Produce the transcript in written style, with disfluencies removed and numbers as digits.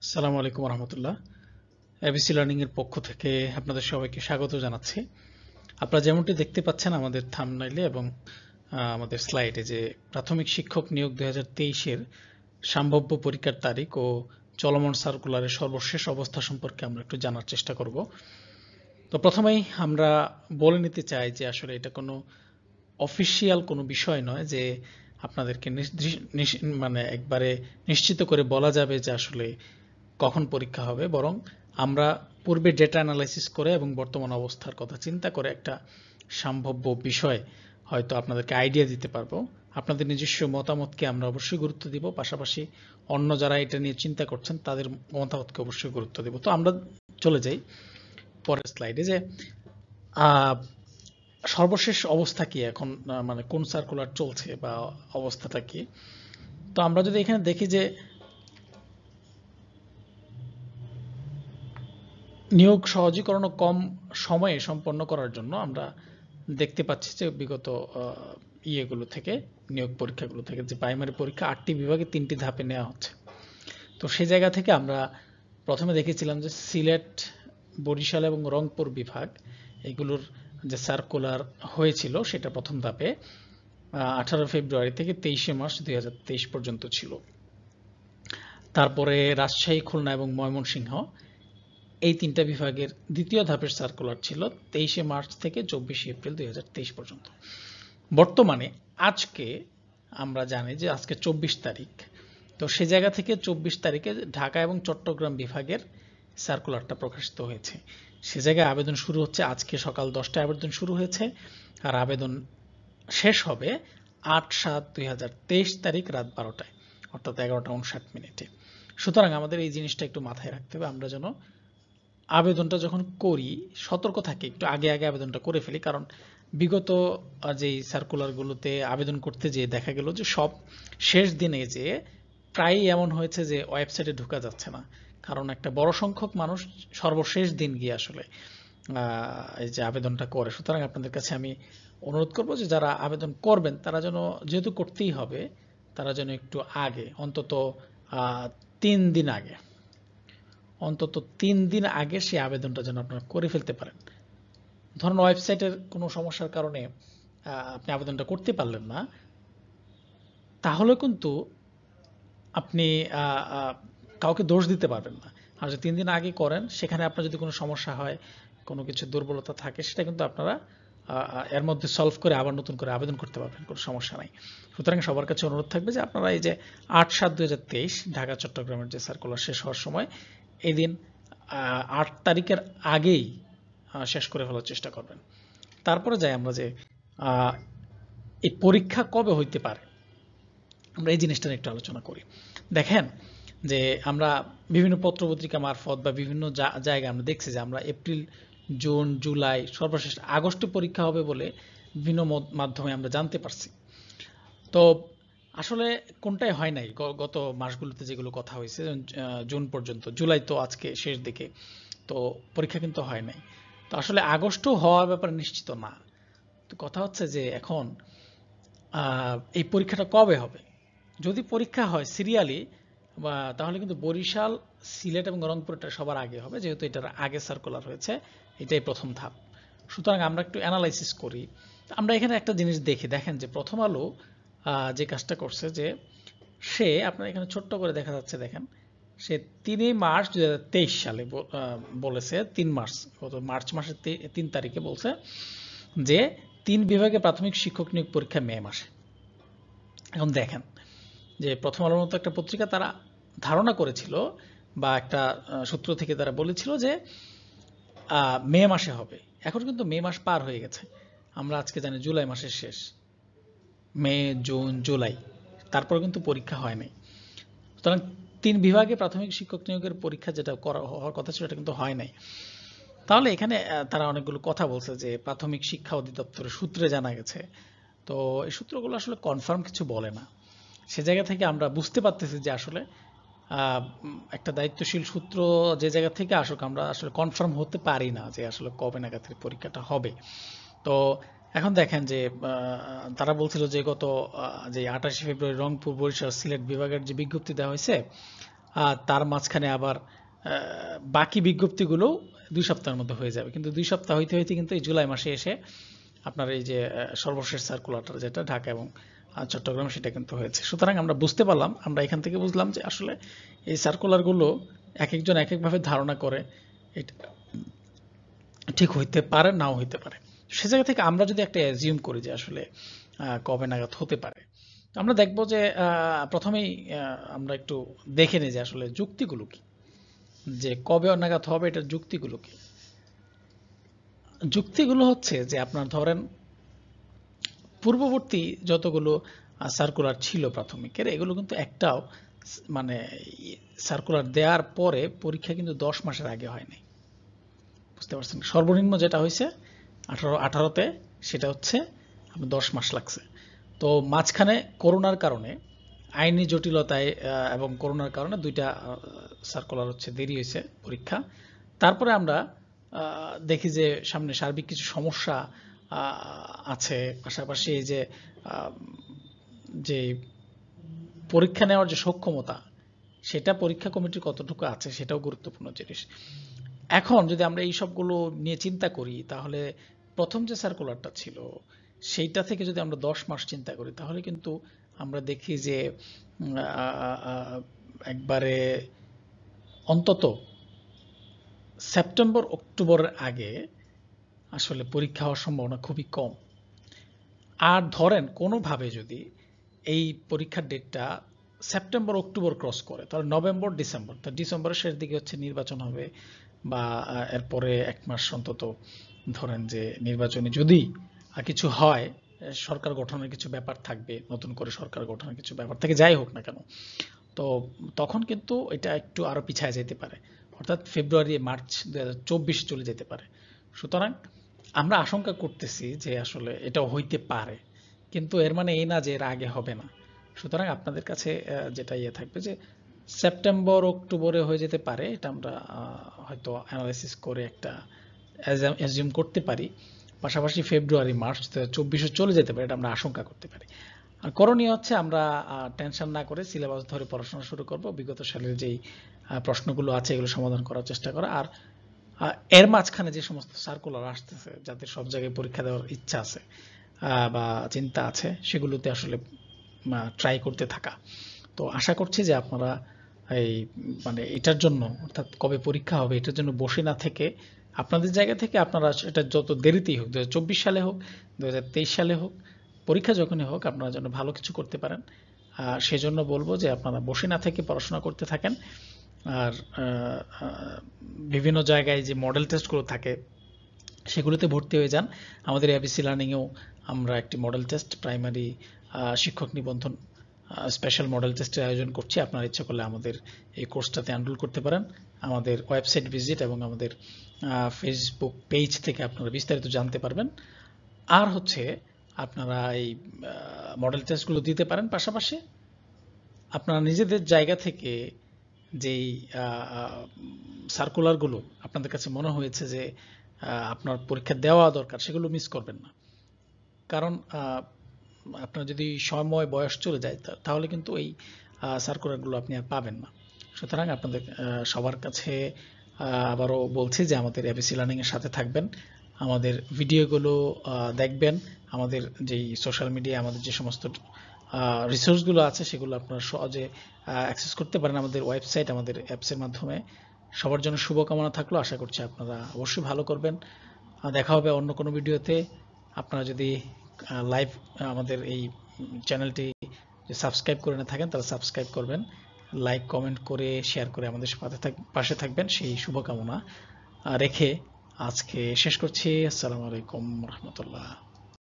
আসসালামু আলাইকুম রহমতুল্লাহ। ABC learning এর পক্ষ থেকে আপনাদের সবাইকে স্বাগত জানাচ্ছি। আপনারা যেমনটি দেখতে পাচ্ছেন আমাদের থাম্বনেইলে এবং আমাদের স্লাইডে যে প্রাথমিক শিক্ষক নিয়োগ 2023-এর সম্ভাব্য পরীক্ষার তারিখ ও চলমান সার্কুলারের সর্বশেষ অবস্থা সম্পর্কে আমরা একটু জানার চেষ্টা করব। তো প্রথমেই আমরা বলে নিতে চাই যে আসলে এটা কোনো অফিসিয়াল কোনো বিষয় নয় যে আপনাদেরকে মানে একবারে নিশ্চিত করে বলা যাবে যে আসলে কখন পরীক্ষা হবে, বরং আমরা পূর্বে ডেটা অ্যানালাইসিস করে এবং বর্তমান অবস্থার কথা চিন্তা করে একটা সম্ভাব্য বিষয় হয়তো আপনাদেরকে আইডিয়া দিতে পারবো। আপনাদের নিজস্ব মতামতকে আমরা অবশ্যই গুরুত্ব দিব, পাশাপাশি অন্য যারা এটা নিয়ে চিন্তা করছেন তাদের মতামতকে অবশ্যই গুরুত্ব দেব। তো আমরা চলে যাই পরের স্লাইডে যে সর্বশেষ অবস্থা কি এখন, মানে কোন সার্কুলার চলছে বা অবস্থাটা কি। তো আমরা যদি এখানে দেখি যে নিয়োগ সহজীকরণ ও কম সময়ে সম্পন্ন করার জন্য আমরা দেখতে পাচ্ছি যে বিগত ইয়েগুলো থেকে, নিয়োগ পরীক্ষাগুলো থেকে যে প্রাইমারি পরীক্ষা 8টি বিভাগে 3টি ধাপে নেওয়া হচ্ছে। তো সেই জায়গা থেকে আমরা প্রথমে দেখেছিলাম যে সিলেট, বরিশাল এবং রংপুর বিভাগ এগুলোর যে সার্কুলার হয়েছিল সেটা প্রথম ধাপে 18 ফেব্রুয়ারি থেকে 23 মার্চ 2023 পর্যন্ত ছিল। তারপরে রাজশাহী, খুলনা এবং ময়মনসিংহ এই 3টা বিভাগের দ্বিতীয় ধাপের সার্কুলার ছিল 23 মার্চ থেকে 24 এপ্রিল 2023 পর্যন্ত। বর্তমানে আজকে আমরা জানি যে আজকে 24 তারিখ, তো সে জায়গা থেকে 24 তারিখে ঢাকা এবং চট্টগ্রাম বিভাগের সার্কুলারটা প্রকাশিত হয়েছে। সে জায়গায় আবেদন শুরু হচ্ছে আজকে সকাল 10টায় আবেদন শুরু হয়েছে, আর আবেদন শেষ হবে 8/7/2023 তারিখ রাত 12টায়, অর্থাৎ 11:59। সুতরাং আমাদের এই জিনিসটা একটু মাথায় রাখতে হবে, আমরা যেন আবেদনটা যখন করি সতর্ক থাকি, একটু আগে আগে আবেদনটা করে ফেলি। কারণ বিগত যে সার্কুলারগুলোতে আবেদন করতে যেয়ে দেখা গেল যে সব শেষ দিনে যে প্রায়ই এমন হয়েছে যে ওয়েবসাইটে ঢোকা যাচ্ছে না, কারণ একটা বড় সংখ্যক মানুষ সর্বশেষ দিন গিয়ে আসলে এই যে আবেদনটা করে। সুতরাং আপনাদের কাছে আমি অনুরোধ করব যে যারা আবেদন করবেন তারা যেন, যেহেতু করতেই হবে, তারা যেন একটু আগে, অন্তত 3 দিন আগে, অন্তত 3 দিন আগে সেই আবেদনটা যেন আপনারা করে ফেলতে পারেন। ধরুন ওয়েবসাইটের কোনো সমস্যার কারণে আপনি আবেদনটা করতে পারলেন না, তাহলে কিন্তু আপনি কাউকে দোষ দিতে পারবেন না। আর যদি 3 দিন আগে করেন, সেখানে আপনার যদি কোনো সমস্যা হয়, কোনো কিছু দুর্বলতা থাকে, সেটা কিন্তু আপনারা এর মধ্যে সলভ করে আবার নতুন করে আবেদন করতে পারবেন, কোনো সমস্যা নাই। সুতরাং সবার কাছে অনুরোধ থাকবে যে আপনারা এই যে 8/7/2023 ঢাকা চট্টগ্রামের যে সার্কুলার শেষ হওয়ার সময়, এই দিন 8 তারিখের আগেই শেষ করে ফেলার চেষ্টা করবেন। তারপরে যাই আমরা যে এই পরীক্ষা কবে হইতে পারে, আমরা এই জিনিসটা নিয়ে একটু আলোচনা করি। দেখেন যে আমরা বিভিন্ন পত্রপত্রিকা মারফত বা বিভিন্ন জায়গায় আমরা দেখছি যে আমরা এপ্রিল, জুন, জুলাই, সর্বশেষ আগস্টে পরীক্ষা হবে বলে বিভিন্ন মাধ্যমে আমরা জানতে পারছি। তো আসলে কোনটাই হয় নাই গত মাসগুলোতে, যেগুলো কথা হয়েছে জুন পর্যন্ত, জুলাই তো আজকে শেষ দিকে, তো পরীক্ষা কিন্তু হয় নাই। তো আসলে আগস্টও হওয়ার ব্যাপারে নিশ্চিত না। তো কথা হচ্ছে যে এখন এই পরীক্ষাটা কবে হবে। যদি পরীক্ষা হয় সিরিয়ালি, তাহলে কিন্তু বরিশাল, সিলেট এবং রংপুরটা সবার আগে হবে, যেহেতু এটার আগে সার্কুলার হয়েছে, এটাই প্রথম ধাপ। সুতরাং আমরা একটু অ্যানালাইসিস করি। আমরা এখানে একটা জিনিস দেখি, দেখেন যে প্রথম আলো যে কাজটা করছে, যে সে, আপনার এখানে ছোট্ট করে দেখা যাচ্ছে, দেখেন সে 3 মার্চ 2023 সালে বলেছে, 3 মার্চ, গত মার্চ মাসের 3 তারিখে বলছে যে 3 বিভাগে প্রাথমিক শিক্ষক নিয়োগ পরীক্ষা মে মাসে। এখন দেখেন যে প্রথম আলোর মতো একটা পত্রিকা তারা ধারণা করেছিল, বা একটা সূত্র থেকে তারা বলেছিল যে মে মাসে হবে। এখন কিন্তু মে মাস পার হয়ে গেছে, আমরা আজকে জানি জুলাই মাসের শেষ, মে, জুন, জুলাই, তারপর কিন্তু পরীক্ষা হয় নাই। সুতরাং 3 বিভাগে প্রাথমিক শিক্ষক নিয়োগের পরীক্ষা যেটা হওয়ার কথা ছিল, এটা কিন্তু হয় নাই। তাহলে এখানে তারা অনেকগুলো কথা বলছে যে প্রাথমিক শিক্ষা অধিদপ্তরের সূত্রে জানা গেছে। তো এই সূত্রগুলো আসলে কনফার্ম কিছু বলে না। সে জায়গা থেকে আমরা বুঝতে পারতেছি যে আসলে একটা দায়িত্বশীল সূত্র যে জায়গা থেকে আসুক, আমরা আসলে কনফার্ম হতে পারি না যে আসলে কবে নাগাদ পরীক্ষাটা হবে। তো এখন দেখেন যে তারা বলছিল যে গত যে 28 ফেব্রুয়ারি রংপুর, বরিশাল, সিলেট বিভাগের যে বিজ্ঞপ্তি দেওয়া হয়েছে, তার মাঝখানে আবার বাকি বিজ্ঞপ্তিগুলো 2 সপ্তাহের মধ্যে হয়ে যাবে, কিন্তু 2 সপ্তাহ হইতে হইতে কিন্তু এই জুলাই মাসে এসে আপনার এই যে সর্বশেষ সার্কুলারটা যেটা ঢাকা এবং চট্টগ্রাম সেটা কিন্তু হয়েছে। সুতরাং আমরা বুঝতে পারলাম, আমরা এখান থেকে বুঝলাম যে আসলে এই সার্কুলারগুলো এক একজন এক একভাবে ধারণা করে, এটা ঠিক হইতে পারে নাও হইতে পারে। সে জায়গা থেকে আমরা যদি একটা অ্যাজিউম করি যে আসলে কবে নাগাদ হতে পারে, আমরা দেখব যে প্রথমেই আমরা একটু দেখে নিই যে আসলে যুক্তিগুলো কি, যে কবে নাগাদ হবে এটার যুক্তিগুলো কি। যুক্তিগুলো হচ্ছে যে আপনার ধরেন পূর্ববর্তী যতগুলো সার্কুলার ছিল প্রাথমিকের, এগুলো কিন্তু একটাও মানে সার্কুলার দেওয়ার পরে পরীক্ষা কিন্তু 10 মাসের আগে হয়নি, বুঝতে পারছেন। সর্বনিম্ন যেটা হয়েছে 18তে, সেটা হচ্ছে 10 মাস লাগছে। তো মাঝখানে করোনার কারণে, আইনি জটিলতায় এবং করোনার কারণে 2টা সার্কুলার হচ্ছে দেরি হয়েছে পরীক্ষা। তারপরে আমরা দেখি যে সামনে সার্বিক কিছু সমস্যা আছে, পাশাপাশি এই যে পরীক্ষা নেওয়ার যে সক্ষমতা, সেটা পরীক্ষা কমিটির কতটুকু আছে সেটাও গুরুত্বপূর্ণ জিনিস। এখন যদি আমরা এই সবগুলো নিয়ে চিন্তা করি, তাহলে প্রথম যে সার্কুলারটা ছিল সেইটা থেকে যদি আমরা 10 মাস চিন্তা করি, তাহলে কিন্তু আমরা দেখি যে একবারে অন্তত সেপ্টেম্বর অক্টোবরের আগে আসলে পরীক্ষা হওয়ার সম্ভাবনা খুবই কম। আর ধরেন কোনোভাবে যদি এই পরীক্ষার ডেটটা সেপ্টেম্বর অক্টোবর ক্রস করে, তাহলে নভেম্বর ডিসেম্বর, তো ডিসেম্বরের শেষ দিকে হচ্ছে নির্বাচন হবে, বা এরপরে 1 মাস অন্তত ধরেন যে নির্বাচনে যদি কিছু হয়, সরকার গঠনের কিছু ব্যাপার থাকবে, নতুন করে সরকার গঠনের কিছু ব্যাপার থাকে, যাই হোক না কেন, তো তখন কিন্তু এটা একটু আরো পিছায় যেতে পারে, অর্থাৎ ফেব্রুয়ারি মার্চ 2024 চলে যেতে পারে। সুতরাং আমরা আশঙ্কা করতেছি যে আসলে এটাও হইতে পারে, কিন্তু এর মানে এই না যে এর আগে হবে না। সুতরাং আপনাদের কাছে যেটা থাকবে যে সেপ্টেম্বর অক্টোবরে হয়ে যেতে পারে, এটা আমরা হয়তো অ্যানালাইসিস করে একটা অ্যাজিউম করতে পারি। পাশাপাশি ফেব্রুয়ারি মার্চ 2024 চলে যেতে পারে, এটা আমরা আশঙ্কা করতে পারি। আর করণীয় হচ্ছে আমরা টেনশন না করে সিলেবাস ধরে পড়াশোনা শুরু করব, বিগত সালের যেই প্রশ্নগুলো আছে এগুলো সমাধান করার চেষ্টা করা। আর এর মাঝখানে যে সমস্ত সার্কুলার আসতেছে, যাদের সব জায়গায় পরীক্ষা দেওয়ার ইচ্ছা আছে বা চিন্তা আছে, সেগুলোতে আসলে ট্রাই করতে থাকা। তো আশা করছি যে আপনারা এই মানে এটার জন্য, অর্থাৎ কবে পরীক্ষা হবে এটার জন্য বসে না থেকে আপনাদের জায়গা থেকে আপনারা এটা যত দেরিতেই হোক, 2024 সালে হোক, 2023 সালে হোক, পরীক্ষা যখনই হোক, আপনারা যেন ভালো কিছু করতে পারেন। সেজন্য বলবো যে আপনারা বসে না থেকে পড়াশোনা করতে থাকেন। আর বিভিন্ন জায়গায় যে মডেল টেস্টগুলো থাকে সেগুলোতে ভর্তি হয়ে যান। আমাদের এবিসি লার্নিংয়েও আমরা একটি মডেল টেস্ট, প্রাইমারি শিক্ষক নিবন্ধন স্পেশাল মডেল টেস্টের আয়োজন করছি। আপনারা ইচ্ছা করলে আমাদের এই কোর্সটাতে এনরোল করতে পারেন। আমাদের ওয়েবসাইট ভিজিট এবং আমাদের ফেসবুক পেজ থেকে আপনারা বিস্তারিত জানতে পারবেন। আর হচ্ছে আপনারা এই মডেল টেস্টগুলো দিতে পারেন, পাশাপাশি আপনারা নিজেদের জায়গা থেকে যেই সার্কুলারগুলো আপনাদের কাছে মনে হয়েছে যে আপনার পরীক্ষা দেওয়া দরকার, সেগুলো মিস করবেন না। কারণ আপনার যদি সময় বয়স চলে যায়, তাহলে কিন্তু এই সার্কুলারগুলো আপনি আর পাবেন না। সুতরাং আপনাদের সবার কাছে আবারও বলছি যে আমাদের এবিসি লার্নিং এর সাথে থাকবেন, আমাদের ভিডিওগুলো দেখবেন, আমাদের যেই সোশ্যাল মিডিয়া আমাদের যে সমস্ত রিসোর্সগুলো আছে সেগুলো আপনারা সহজে অ্যাক্সেস করতে পারেন আমাদের ওয়েবসাইট, আমাদের অ্যাপসের মাধ্যমে। সবার জন্য শুভকামনা থাকলো, আশা করছি আপনারা অবশ্যই ভালো করবেন। দেখা হবে অন্য কোনো ভিডিওতে। আপনারা যদি লাইভ আমাদের এই চ্যানেলটি সাবস্ক্রাইব করে না থাকেন, তাহলে সাবস্ক্রাইব করবেন, লাইক কমেন্ট করে শেয়ার করে আমাদের পাশে থাকবেন, সেই শুভকামনা রেখে আজকে শেষ করছি। আসসালামু আলাইকুম রহমতুল্লাহ।